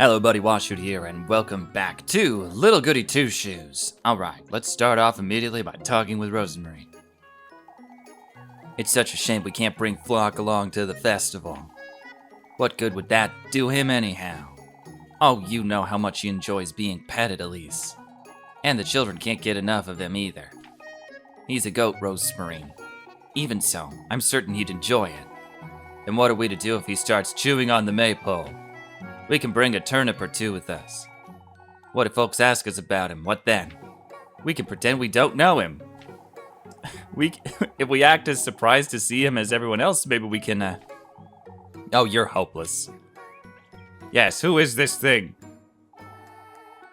Hello, BakaWashu here, and welcome back to Little Goody Two Shoes. Alright, let's start off immediately by talking with Rozenmarine. It's such a shame we can't bring Flock along to the festival. What good would that do him anyhow? Oh, you know how much he enjoys being petted, Elise. And the children can't get enough of him either. He's a goat, Rozenmarine. Even so, I'm certain he'd enjoy it. And what are we to do if he starts chewing on the maypole? We can bring a turnip or two with us. What if folks ask us about him? What then? We can pretend we don't know him. If we act as surprised to see him as everyone else, maybe we can, Oh, you're hopeless. Yes, who is this thing?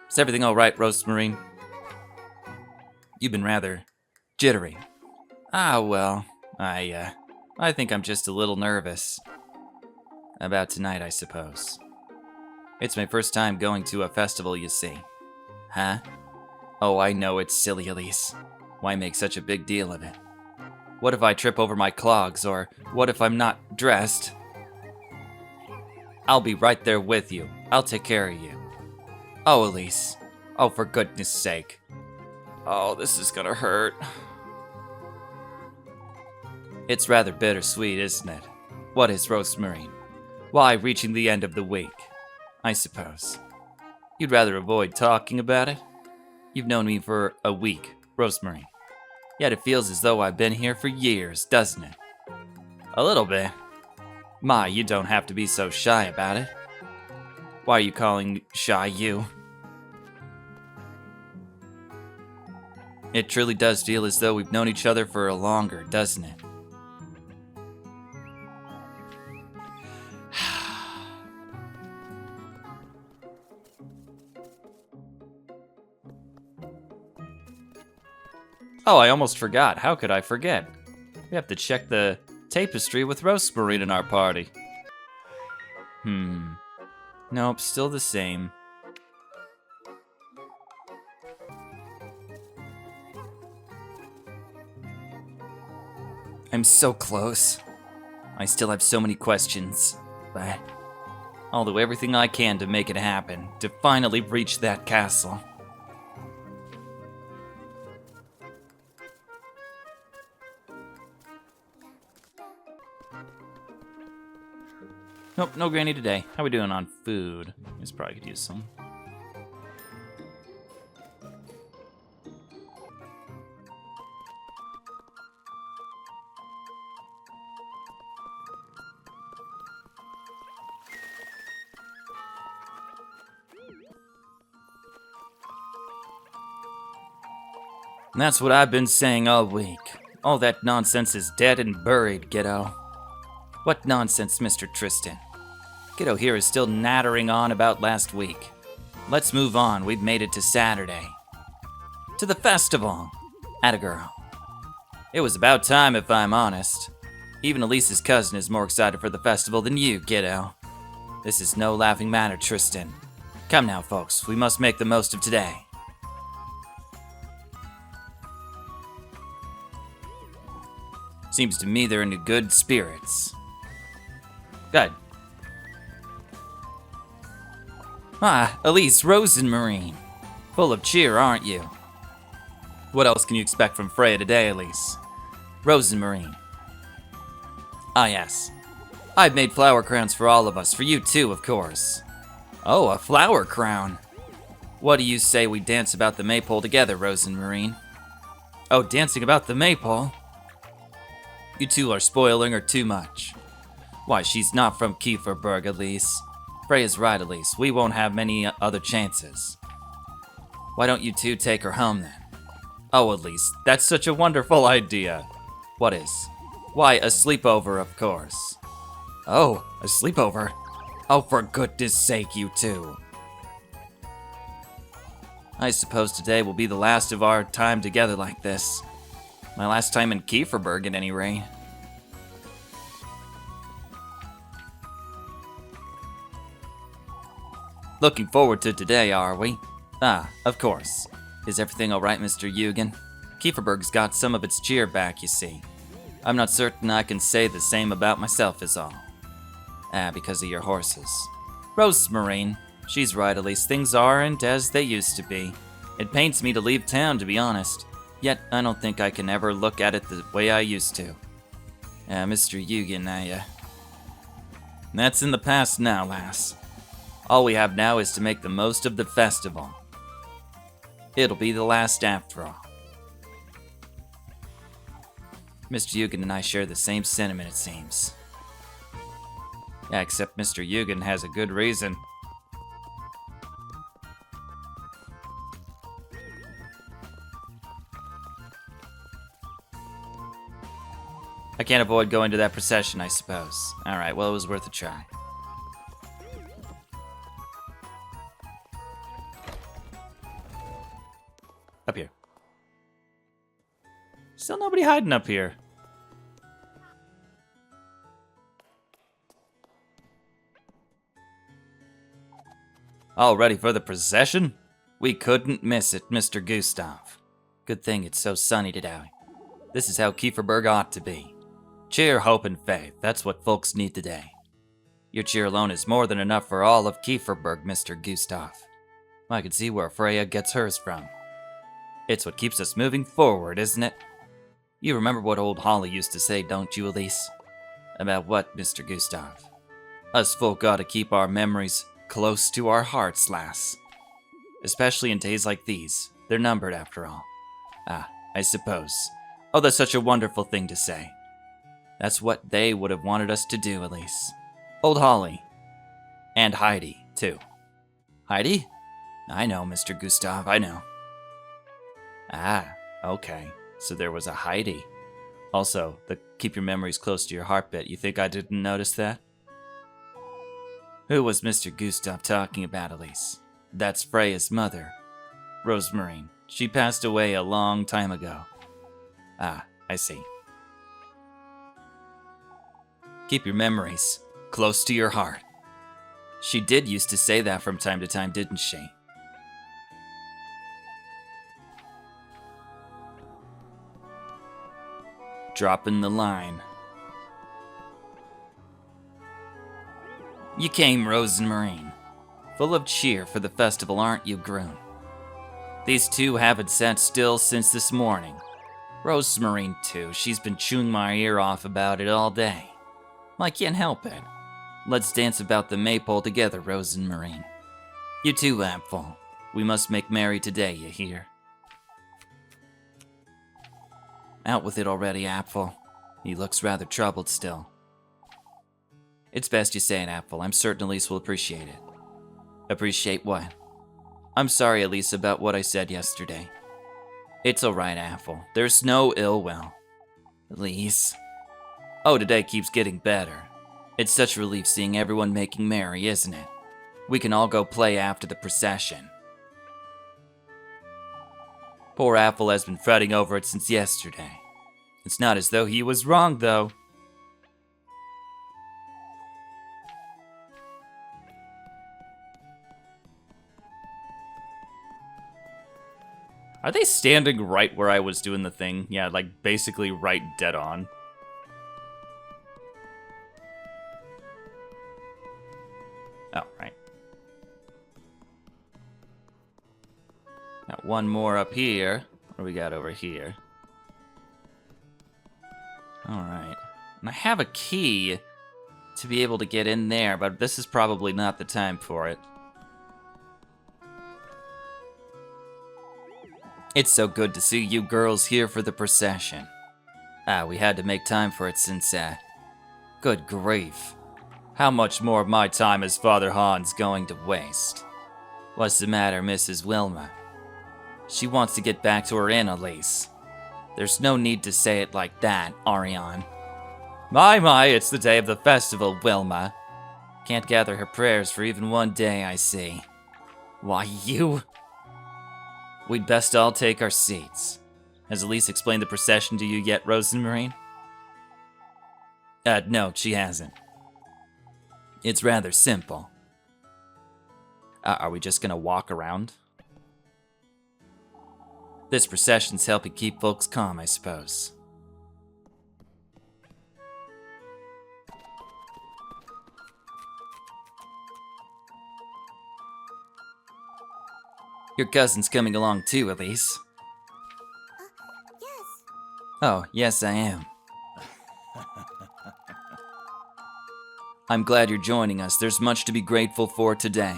Is everything alright, Rozenmarine? You've been rather jittery. Ah, well, I think I'm just a little nervous. About tonight, I suppose. It's my first time going to a festival, you see. Huh? Oh, I know it's silly, Elise. Why make such a big deal of it? What if I trip over my clogs, or what if I'm not dressed? I'll be right there with you. I'll take care of you. Oh, Elise. Oh, for goodness sake. Oh, this is gonna hurt. It's rather bittersweet, isn't it? What is, Rozenmarine? Why, reaching the end of the week, I suppose. You'd rather avoid talking about it? You've known me for a week, Rozenmarine. Yet it feels as though I've been here for years, doesn't it? A little bit. My, you don't have to be so shy about it. Why are you calling shy you? It truly does feel as though we've known each other for longer, doesn't it? Oh, I almost forgot. How could I forget? We have to check the tapestry with Rozenmarine in our party. Nope, still the same. I'm so close. I still have so many questions, but I'll do everything I can to make it happen, to finally reach that castle. Nope, no granny today. How we doing on food? This probably could use some. And that's what I've been saying all week. All that nonsense is dead and buried, kiddo. What nonsense, Mr. Tristan? Kiddo here is still nattering on about last week. Let's move on. We've made it to Saturday. To the festival. Atta girl. It was about time, if I'm honest. Even Elise's cousin is more excited for the festival than you, kiddo. This is no laughing matter, Tristan. Come now, folks. We must make the most of today. Seems to me they're in good spirits. Good. Ah, Elise, Rozenmarine. Full of cheer, aren't you? What else can you expect from Freya today, Elise? Rozenmarine. Ah, yes. I've made flower crowns for all of us, for you too, of course. Oh, a flower crown. What do you say we dance about the maypole together, Rozenmarine? Oh, dancing about the maypole? You two are spoiling her too much. Why, she's not from Kieferberg, Elise. Freya's right, Elise. We won't have many other chances. Why don't you two take her home, then? Oh, Elise, that's such a wonderful idea. What is? Why, a sleepover, of course. Oh, a sleepover? Oh, for goodness sake, you two. I suppose today will be the last of our time together like this. My last time in Kieferberg, at any rate. Looking forward to today, are we? Ah, of course. Is everything alright, Mr. Eugen? Kieferberg's got some of its cheer back, you see. I'm not certain I can say the same about myself is all. Ah, because of your horses. Rozenmarine, She's right, Elise. Things aren't as they used to be. It pains me to leave town, to be honest. Yet, I don't think I can ever look at it the way I used to. Mr. Eugen, That's in the past now, lass. All we have now is to make the most of the festival. It'll be the last after all. Mr. Eugen and I share the same sentiment, it seems. Yeah, except Mr. Eugen has a good reason. I can't avoid going to that procession, I suppose. Alright, well, it was worth a try. Up here. Still nobody hiding up here. All ready for the procession? We couldn't miss it, Mr. Gustav. Good thing it's so sunny today. This is how Kieferberg ought to be. Cheer, hope, and faith. That's what folks need today. Your cheer alone is more than enough for all of Kieferberg, Mr. Gustav. I can see where Freya gets hers from. It's what keeps us moving forward, isn't it? You remember what old Holly used to say, don't you, Elise? About what, Mr. Gustav? Us folk ought to keep our memories close to our hearts, lass. Especially in days like these. They're numbered, after all. Ah, I suppose. Oh, that's such a wonderful thing to say. That's what they would have wanted us to do, Elise. Old Holly. And Heidi, too. Heidi? I know, Mr. Gustav, I know. Ah, okay. So there was a Heidi. Also, the keep your memories close to your heart bit. You think I didn't notice that? Who was Mr. Gustav talking about, Elise? That's Freya's mother, Rozenmarine. She passed away a long time ago. Ah, I see. Keep your memories close to your heart. She did used to say that from time to time, didn't she? Dropping the line. You came, Rozenmarine. Full of cheer for the festival, aren't you, Groom? These two haven't sat still since this morning. Rozenmarine, too. She's been chewing my ear off about it all day. I can't help it. Let's dance about the maypole together, Rozenmarine. You too, Apfel. We must make merry today, you hear? Out with it already, Apfel. He looks rather troubled still. It's best you say it, Apfel. I'm certain Elise will appreciate it. Appreciate what? I'm sorry, Elise, about what I said yesterday. It's alright, Apfel. There's no ill will. Elise. Oh, today keeps getting better. It's such a relief seeing everyone making merry, isn't it? We can all go play after the procession. Poor Apfel has been fretting over it since yesterday. It's not as though he was wrong, though. Are they standing right where I was doing the thing? Yeah, like basically right dead on. Oh, right. Got one more up here. What do we got over here? Alright. And I have a key to be able to get in there, but this is probably not the time for it. It's so good to see you girls here for the procession. Ah, we had to make time for it since, good grief. How much more of my time is Father Hans going to waste? What's the matter, Mrs. Wilma? She wants to get back to her inn, Elise. There's no need to say it like that, Ariane. My, it's the day of the festival, Wilma. Can't gather her prayers for even one day, I see. Why, you... We'd best all take our seats. Has Elise explained the procession to you yet, Rozenmarine? No, she hasn't. It's rather simple. Are we just gonna walk around? This procession's helping keep folks calm, I suppose. Your cousin's coming along too, Elise. Yes. Oh, yes, I am. I'm glad you're joining us. There's much to be grateful for today.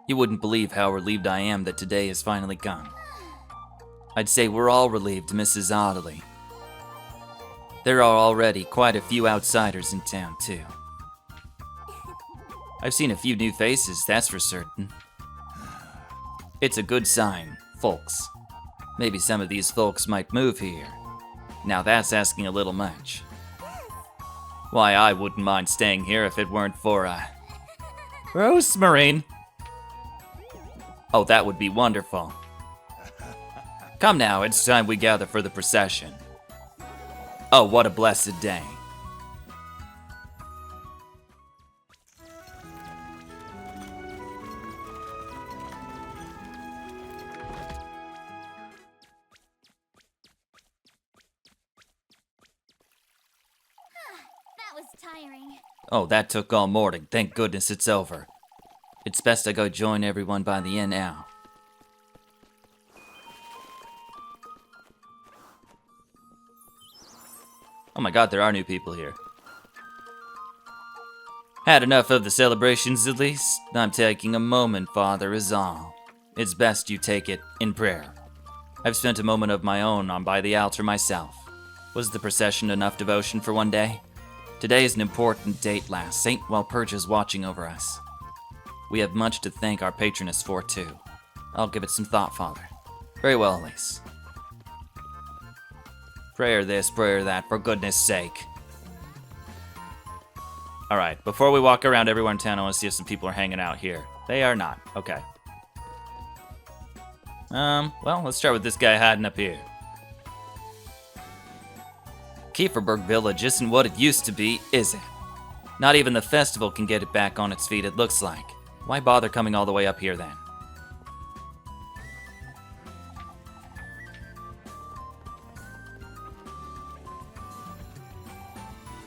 You wouldn't believe how relieved I am that today has finally come. I'd say we're all relieved, Mrs. Audley. There are already quite a few outsiders in town, too. I've seen a few new faces, that's for certain. It's a good sign, folks. Maybe some of these folks might move here. Now that's asking a little much. Why, I wouldn't mind staying here if it weren't for, Rozenmarine. Oh, that would be wonderful. Come now, it's time we gather for the procession. Oh, what a blessed day. That was tiring. Oh, that took all morning. Thank goodness it's over. It's best I go join everyone by the inn now. Oh my god, there are new people here. Had enough of the celebrations at least? I'm taking a moment, Father, is all. It's best you take it in prayer. I've spent a moment of my own on by the altar myself. Was the procession enough devotion for one day? Today is an important date, lass. Saint Walpurga's watching over us. We have much to thank our patroness for, too. I'll give it some thought, Father. Very well, Elise. Prayer this, prayer that, for goodness sake. Alright, before we walk around everywhere in town, I want to see if some people are hanging out here. They are not. Okay. Well, let's start with this guy hiding up here. Kieferberg Village isn't what it used to be, is it? Not even the festival can get it back on its feet, it looks like. Why bother coming all the way up here then?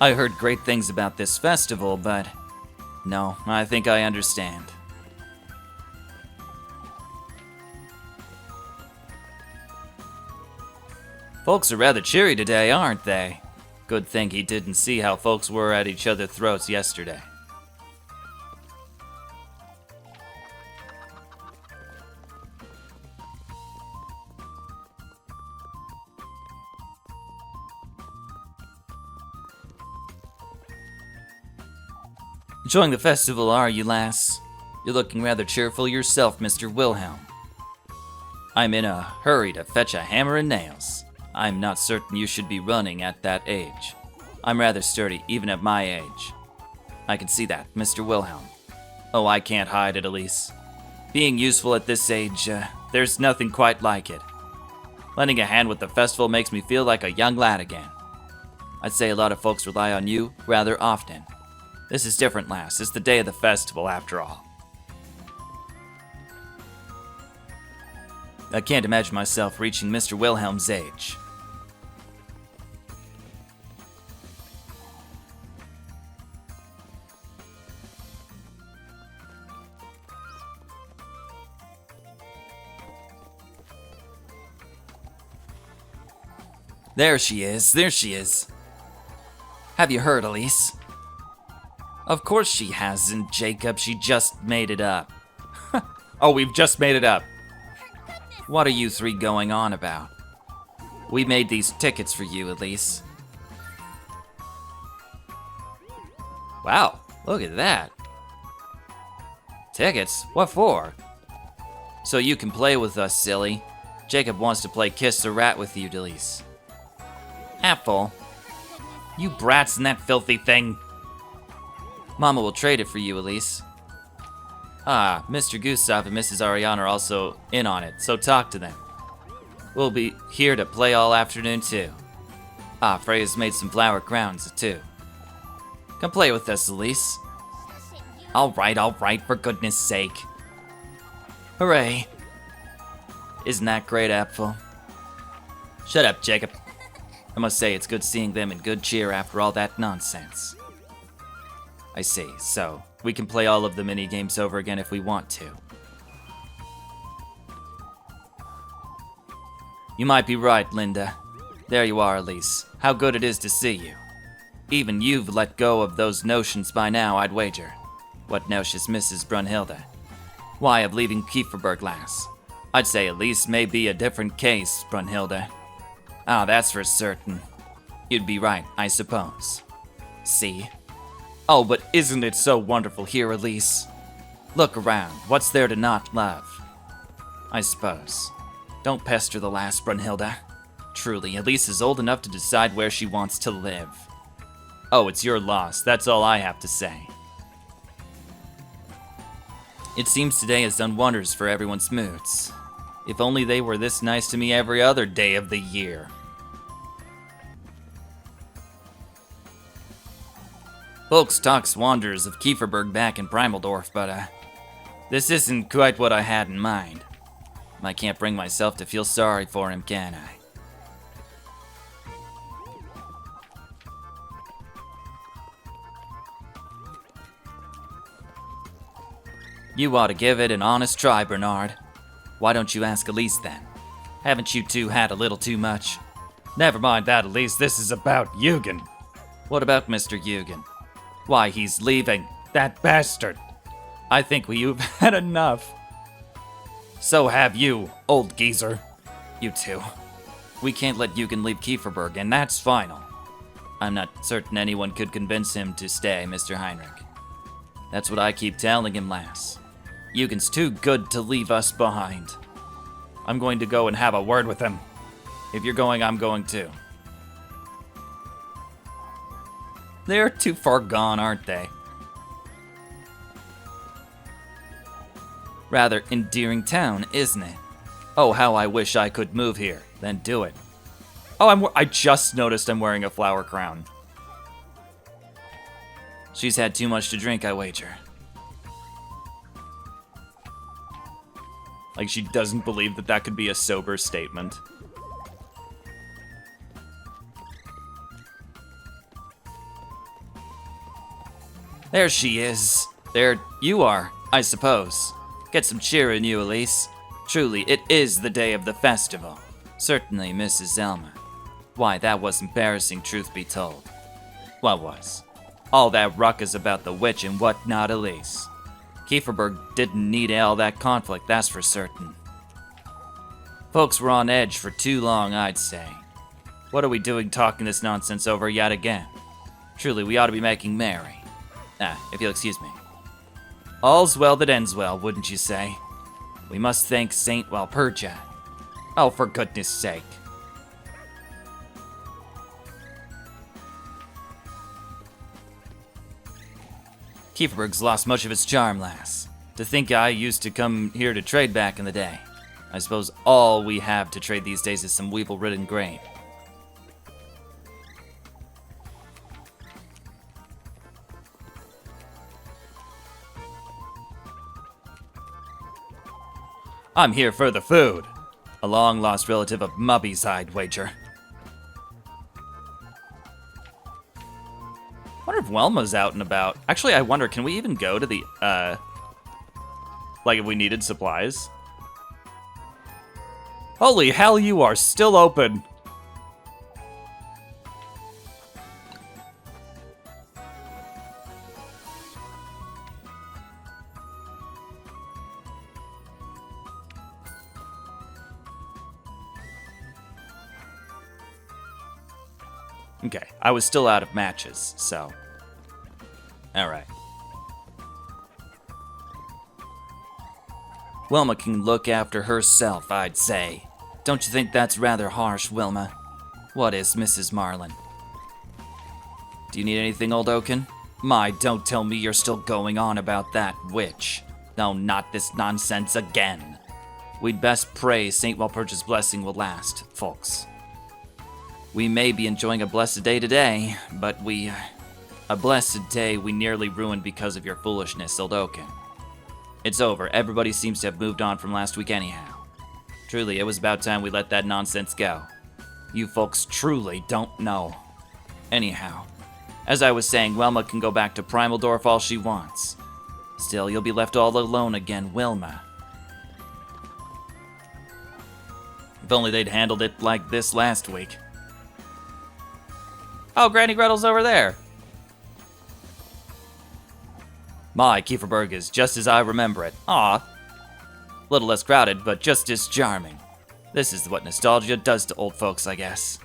I heard great things about this festival, but no, I think I understand. Folks are rather cheery today, aren't they? Good thing he didn't see how folks were at each other's throats yesterday. Enjoying the festival, are you, lass? You're looking rather cheerful yourself, Mr. Wilhelm. I'm in a hurry to fetch a hammer and nails. I'm not certain you should be running at that age. I'm rather sturdy, even at my age. I can see that, Mr. Wilhelm. Oh, I can't hide it, Elise. Being useful at this age, there's nothing quite like it. Lending a hand with the festival makes me feel like a young lad again. I'd say a lot of folks rely on you rather often. This is different, lass. It's the day of the festival, after all. I can't imagine myself reaching Mr. Wilhelm's age. There she is. Have you heard, Elise? Of course she hasn't, Jacob. She just made it up. Oh, we've just made it up. What are you three going on about? We made these tickets for you, Elise. Wow, look at that. Tickets? What for? So you can play with us, silly. Jacob wants to play Kiss the Rat with you, Elise. Apple. You brats and that filthy thing. Mama will trade it for you, Elise. Ah, Mr. Gustav and Mrs. Ariane are also in on it, so talk to them. We'll be here to play all afternoon, too. Ah, Freya's made some flower crowns, too. Come play with us, Elise. All right, for goodness sake. Hooray. Isn't that great, Apple? Shut up, Jacob. I must say, it's good seeing them in good cheer after all that nonsense. I see, so we can play all of the mini-games over again if we want to. You might be right, Linda. There you are, Elise. How good it is to see you. Even you've let go of those notions by now, I'd wager. What notions, Mrs. Brunhilde? Why, of leaving Kieferberg, lass. I'd say Elise may be a different case, Brunhilde. Ah, that's for certain. You'd be right, I suppose. See? Oh, but isn't it so wonderful here, Elise? Look around. What's there to not love? I suppose. Don't pester the lass, Brunhilde. Truly, Elise is old enough to decide where she wants to live. Oh, it's your loss. That's all I have to say. It seems today has done wonders for everyone's moods. If only they were this nice to me every other day of the year. Folks talks wonders of Kieferberg back in Primaldorf, but this isn't quite what I had in mind. I can't bring myself to feel sorry for him, can I? You ought to give it an honest try, Bernard. Why don't you ask Elise then? Haven't you two had a little too much? Never mind that, Elise. This is about Eugen. What about Mr. Eugen? Why, he's leaving. That bastard. I think you've had enough. So have you, old geezer. You two. We can't let Eugen leave Kieferberg, and that's final. I'm not certain anyone could convince him to stay, Mr. Heinrich. That's what I keep telling him, lass. Eugen's too good to leave us behind. I'm going to go and have a word with him. If you're going, I'm going too. They're too far gone, aren't they? Rather endearing town, isn't it? Oh, how I wish I could move here. Then do it. Oh, I just noticed I'm wearing a flower crown. She's had too much to drink, I wager. Like, she doesn't believe that that could be a sober statement. There she is. There you are, I suppose. Get some cheer in you, Elise. Truly, it is the day of the festival. Certainly, Mrs. Zelma. Why, that was embarrassing, truth be told. What was? All that ruckus about the witch and whatnot, Elise. Kieferberg didn't need all that conflict, that's for certain. Folks were on edge for too long, I'd say. What are we doing talking this nonsense over yet again? Truly, we ought to be making merry. If you'll excuse me. All's well that ends well, wouldn't you say? We must thank Saint Walpurga. Oh, for goodness sake. Kieferberg's lost much of its charm, lass. To think I used to come here to trade back in the day. I suppose all we have to trade these days is some weevil-ridden grain. I'm here for the food. A long-lost relative of Mubby's, I'd wager. I wonder if Welma's out and about. Actually, I wonder, can we even go to the, like if we needed supplies? Holy hell, you are still open. Okay, I was still out of matches, so. Alright. Wilma can look after herself, I'd say. Don't you think that's rather harsh, Wilma? What is Mrs. Marlin? Do you need anything, old Oaken? My, don't tell me you're still going on about that witch. No, not this nonsense again. We'd best pray St. Walpurga's blessing will last, folks. We may be enjoying a blessed day today, but a blessed day we nearly ruined because of your foolishness, old Oaken. It's over. Everybody seems to have moved on from last week anyhow. Truly, it was about time we let that nonsense go. You folks truly don't know. Anyhow, as I was saying, Wilma can go back to Primaldorf all she wants. Still, you'll be left all alone again, Wilma. If only they'd handled it like this last week. Oh, Granny Gretel's over there. My Kieferberg is just as I remember it. Aw. Little less crowded, but just as charming. This is what nostalgia does to old folks, I guess.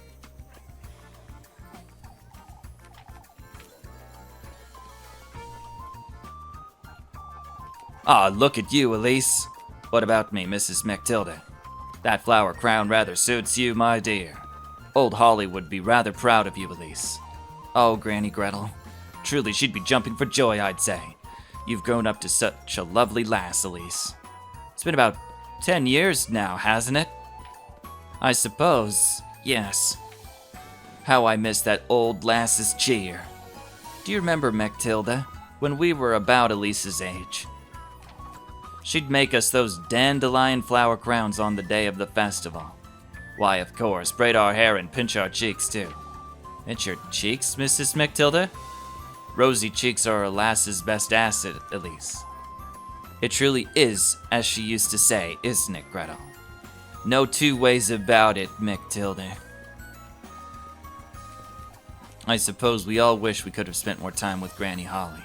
Ah, look at you, Elise. What about me, Mrs. McTilda? That flower crown rather suits you, my dear. Old Holly would be rather proud of you, Elise. Oh, Granny Gretel. Truly, she'd be jumping for joy, I'd say. You've grown up to such a lovely lass, Elise. It's been about 10 years now, hasn't it? I suppose, yes. How I miss that old lass's cheer. Do you remember, McTilda, when we were about Elise's age? She'd make us those dandelion flower crowns on the day of the festival. Why, of course, braid our hair and pinch our cheeks, too. Pinch your cheeks, Mrs. McTilda? Rosy cheeks are a lass's best asset, Elise. It truly is, as she used to say, isn't it, Gretel? No two ways about it, McTilda. I suppose we all wish we could have spent more time with Granny Holly.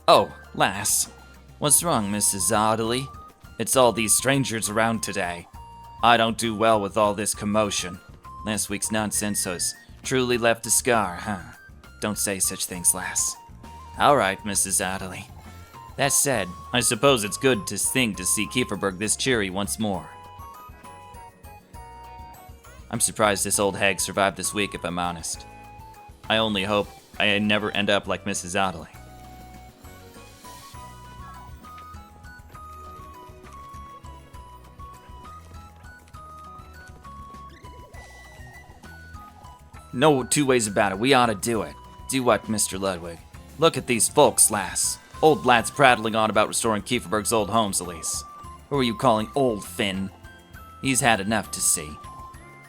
Oh, lass. What's wrong, Mrs. Audley? It's all these strangers around today. I don't do well with all this commotion. Last week's nonsense has truly left a scar, huh? Don't say such things, lass. All right, Mrs. Audley. That said, I suppose it's good to see Kieferberg this cheery once more. I'm surprised this old hag survived this week, if I'm honest. I only hope I never end up like Mrs. Audley. No two ways about it, we ought to do it. Do what, Mr. Ludwig? Look at these folks, lass. Old lads prattling on about restoring Kieferberg's old homes, Elise. Who are you calling old, Finn? He's had enough to see.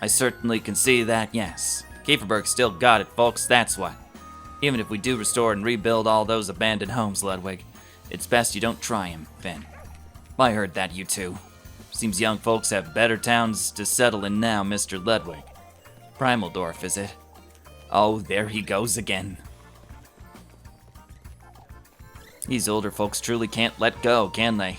I certainly can see that, yes. Kieferberg's still got it, folks, that's what. Even if we do restore and rebuild all those abandoned homes, Ludwig, it's best you don't try him, Finn. I heard that, you two. Seems young folks have better towns to settle in now, Mr. Ludwig. Primaldorf, is it? Oh, there he goes again. These older folks truly can't let go, can they?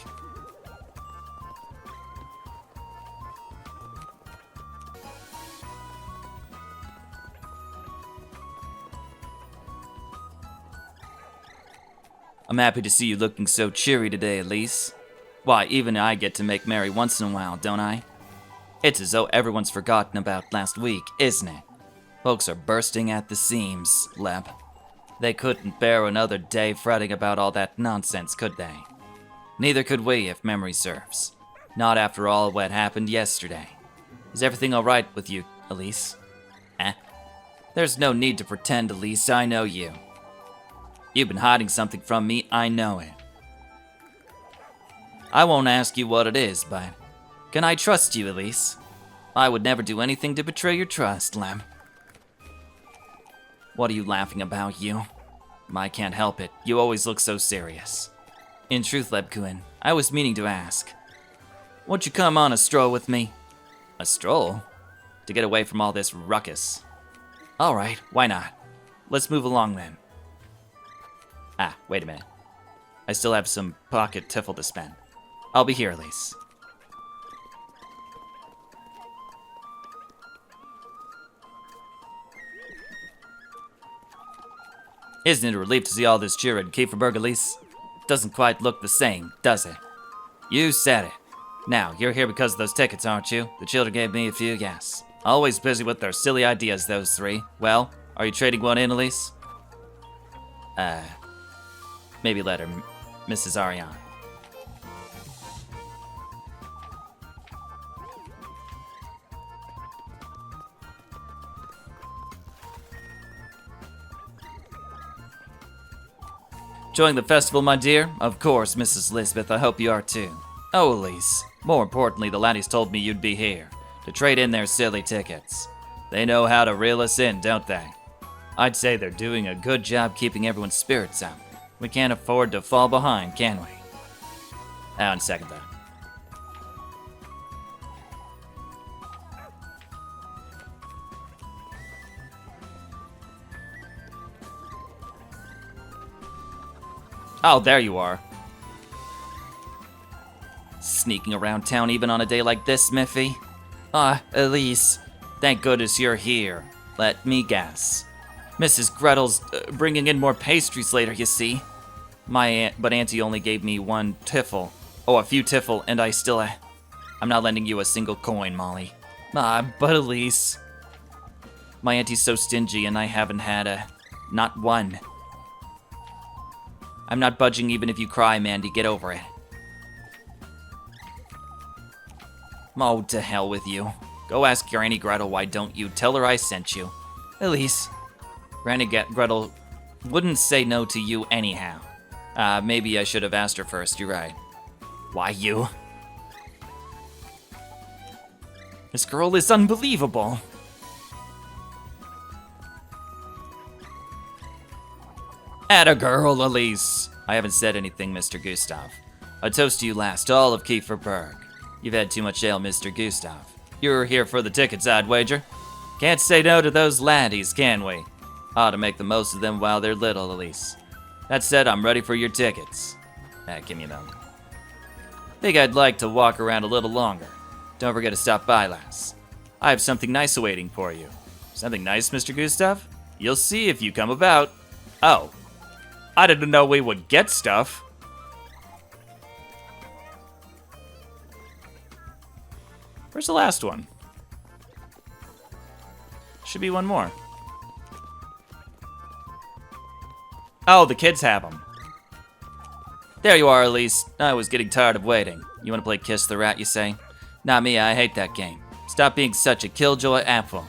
I'm happy to see you looking so cheery today, Elise. Why, even I get to make merry once in a while, don't I? It's as though everyone's forgotten about last week, isn't it? Folks are bursting at the seams, Leb. They couldn't bear another day fretting about all that nonsense, could they? Neither could we, if memory serves. Not after all what happened yesterday. Is everything all right with you, Elise? There's no need to pretend, Elise, I know you. You've been hiding something from me, I know it. I won't ask you what it is, but can I trust you, Elise? I would never do anything to betray your trust, Lem. What are you laughing about, you? I can't help it. You always look so serious. In truth, Lebkuin, I was meaning to ask. Won't you come on a stroll with me? A stroll? To get away from all this ruckus. All right, why not? Let's move along then. Wait a minute. I still have some pocket tiffle to spend. I'll be here, Elise. Isn't it a relief to see all this cheer at Kieferberg, Elise? Doesn't quite look the same, does it? You said it. Now, you're here because of those tickets, aren't you? The children gave me a few, yes. Always busy with their silly ideas, those three. Well, are you trading one in, Elise? Maybe later, Mrs. Ariane. Enjoying the festival, my dear? Of course, Mrs. Lisbeth, I hope you are too. Oh, Elise. More importantly, the laddies told me you'd be here, to trade in their silly tickets. They know how to reel us in, don't they? I'd say they're doing a good job keeping everyone's spirits up. We can't afford to fall behind, can we? On second thought. Oh, there you are. Sneaking around town even on a day like this, Miffy? Elise, thank goodness you're here. Let me guess. Mrs. Gretel's bringing in more pastries later, you see. But Auntie only gave me one tiffle. Oh, a few tiffle, and I still... I'm not lending you a single coin, Molly. But Elise... My auntie's so stingy and I haven't had not one. I'm not budging even if you cry, Mandy. Get over it. Oh, to hell with you. Go ask Granny Gretel, why don't you? Tell her I sent you. Elise. Granny Gretel wouldn't say no to you anyhow. Maybe I should have asked her first, you're right. Why you? This girl is unbelievable. Atta girl, Elise. I haven't said anything, Mr. Gustav. A toast to you last, all of Kieferberg. You've had too much ale, Mr. Gustav. You're here for the tickets, I'd wager. Can't say no to those laddies, can we? Ought to make the most of them while they're little, Elise. That said, I'm ready for your tickets. Give me a moment. Think I'd like to walk around a little longer. Don't forget to stop by, lass. I have something nice awaiting for you. Something nice, Mr. Gustav? You'll see if you come about. Oh. I didn't know we would get stuff. Where's the last one? Should be one more. Oh, the kids have them. There you are, Elise. I was getting tired of waiting. You want to play Kiss the Rat, you say? Not me, I hate that game. Stop being such a killjoy apple.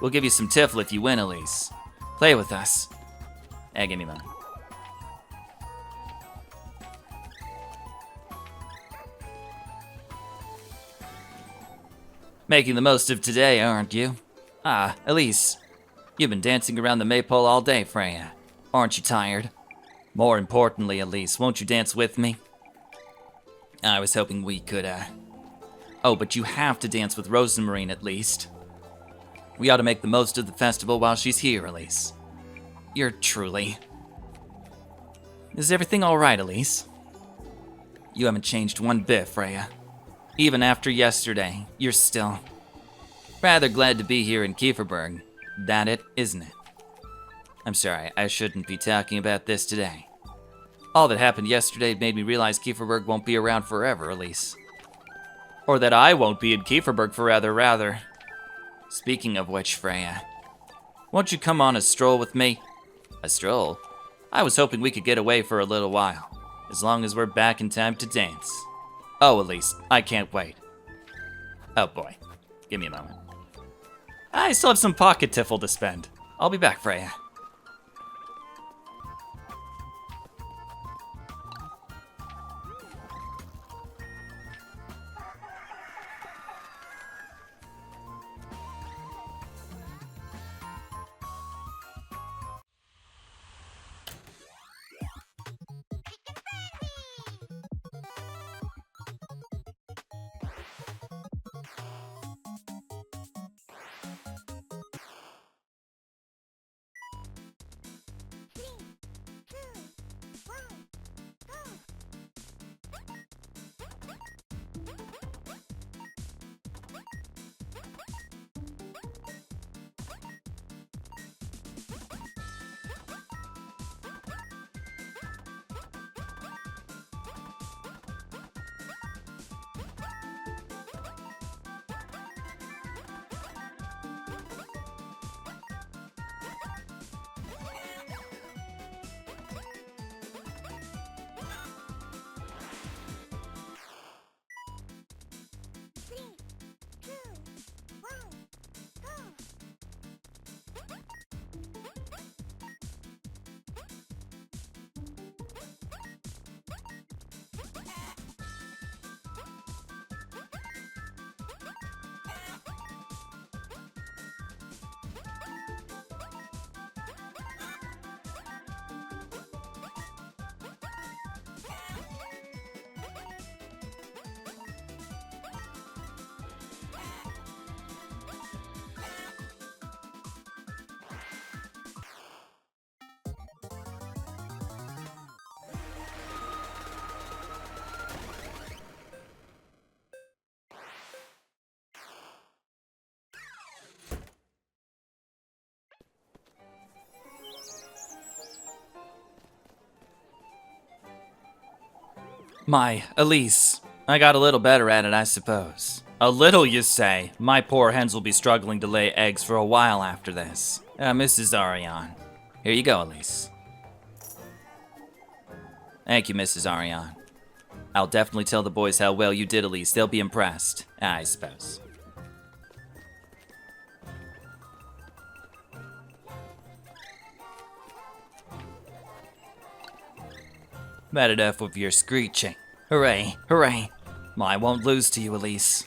We'll give you some tiffle if you win, Elise. Play with us. Give me mine. Making the most of today, aren't you? Elise. You've been dancing around the maypole all day, Freya. Aren't you tired? More importantly, Elise, won't you dance with me? I was hoping we could, Oh, but you have to dance with Rozenmarine at least. We ought to make the most of the festival while she's here, Elise. You're truly... Is everything alright, Elise? You haven't changed one bit, Freya. Even after yesterday, you're still... Rather glad to be here in Kieferberg. That it, isn't it? I'm sorry, I shouldn't be talking about this today. All that happened yesterday made me realize Kieferberg won't be around forever, Elise. Or that I won't be in Kieferberg for rather. Speaking of which, Freya, won't you come on a stroll with me? A stroll? I was hoping we could get away for a little while, as long as we're back in time to dance. Oh, Elise, I can't wait. Oh boy, give me a moment. I still have some pocket tiffle to spend. I'll be back, Freya. My, Elise. I got a little better at it, I suppose. A little, you say? My poor hens will be struggling to lay eggs for a while after this. Mrs. Ariane. Here you go, Elise. Thank you, Mrs. Ariane. I'll definitely tell the boys how well you did, Elise. They'll be impressed, I suppose. Bad enough with your screeching. Hooray, hooray. I won't lose to you, Elise.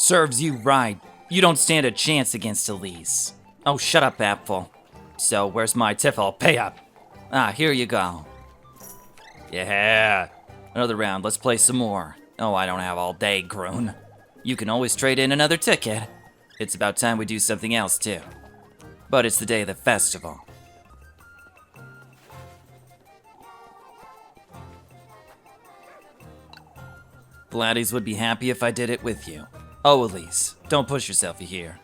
Serves you right. You don't stand a chance against Elise. Oh, shut up, Apple. So, where's my tiffle? Pay up. Here you go. Yeah. Another round. Let's play some more. Oh, I don't have all day, Groon. You can always trade in another ticket. It's about time we do something else, too. But it's the day of the festival. Gladys would be happy if I did it with you. Oh, Elise, don't push yourself, you hear?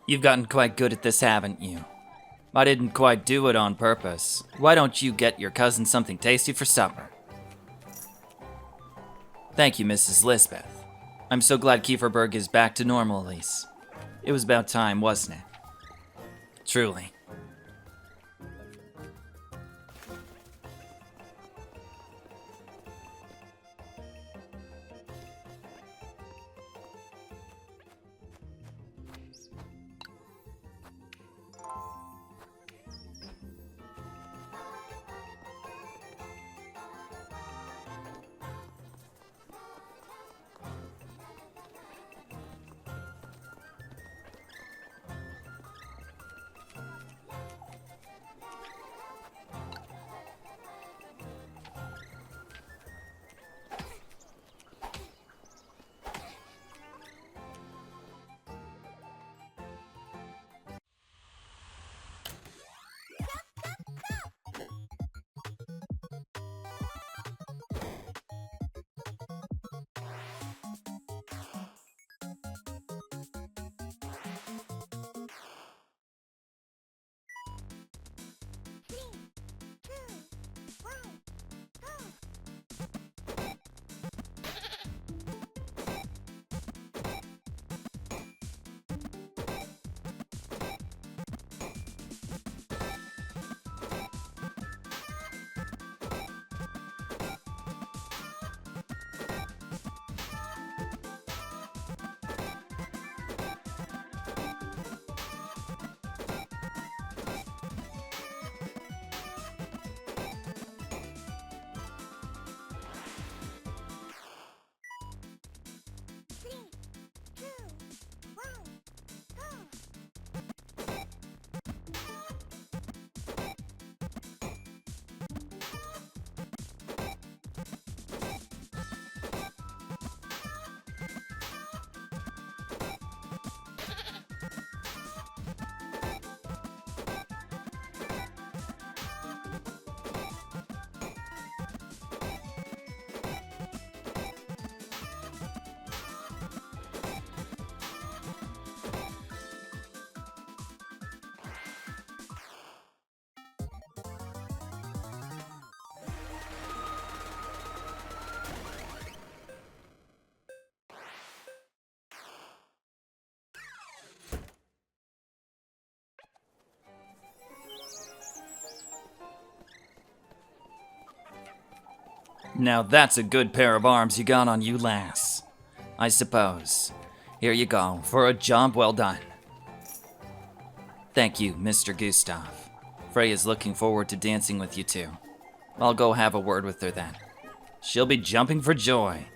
You've gotten quite good at this, haven't you? I didn't quite do it on purpose. Why don't you get your cousin something tasty for supper? Thank you, Mrs. Lisbeth. I'm so glad Kieferberg is back to normal, Elise. It was about time, wasn't it? Truly. Now that's a good pair of arms you got on you, lass. I suppose. Here you go, for a job well done. Thank you, Mr. Gustav. Freya's looking forward to dancing with you too. I'll go have a word with her then. She'll be jumping for joy.